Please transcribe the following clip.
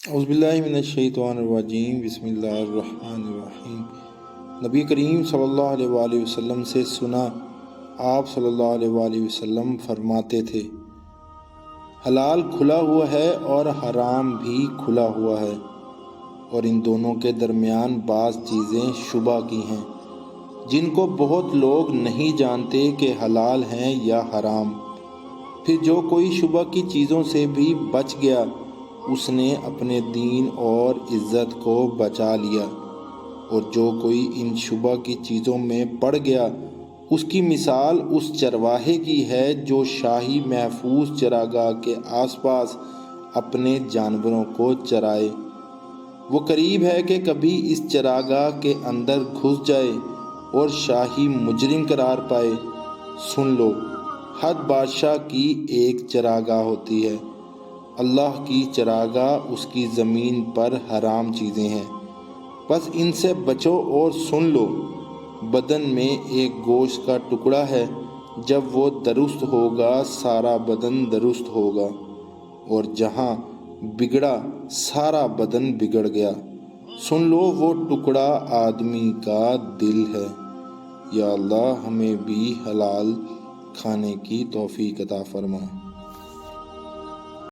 اعوذ باللہ من الشیطان الرجیم، بسم اللہ الرحمن الرحیم۔ نبی کریم صلی اللہ علیہ وآلہ وسلم سے سنا، آپ صلی اللہ علیہ وآلہ وسلم فرماتے تھے، حلال کھلا ہوا ہے اور حرام بھی کھلا ہوا ہے، اور ان دونوں کے درمیان بعض چیزیں شبہ کی ہیں جن کو بہت لوگ نہیں جانتے کہ حلال ہیں یا حرام۔ پھر جو کوئی شبہ کی چیزوں سے بھی بچ گیا، اس نے اپنے دین اور عزت کو بچا لیا، اور جو کوئی ان شبہ کی چیزوں میں پڑ گیا، اس کی مثال اس چرواہے کی ہے جو شاہی محفوظ چراگاہ کے آس پاس اپنے جانوروں کو چرائے۔ وہ قریب ہے کہ کبھی اس چراگاہ کے اندر گھس جائے اور شاہی مجرم قرار پائے۔ سن لو، ہر بادشاہ کی ایک چراگاہ ہوتی ہے، اللہ کی چراگاہ اس کی زمین پر حرام چیزیں ہیں، بس ان سے بچو۔ اور سن لو، بدن میں ایک گوشت کا ٹکڑا ہے، جب وہ درست ہوگا سارا بدن درست ہوگا، اور جہاں بگڑا سارا بدن بگڑ گیا۔ سن لو، وہ ٹکڑا آدمی کا دل ہے۔ یا اللہ، ہمیں بھی حلال کھانے کی توفیق عطا فرما۔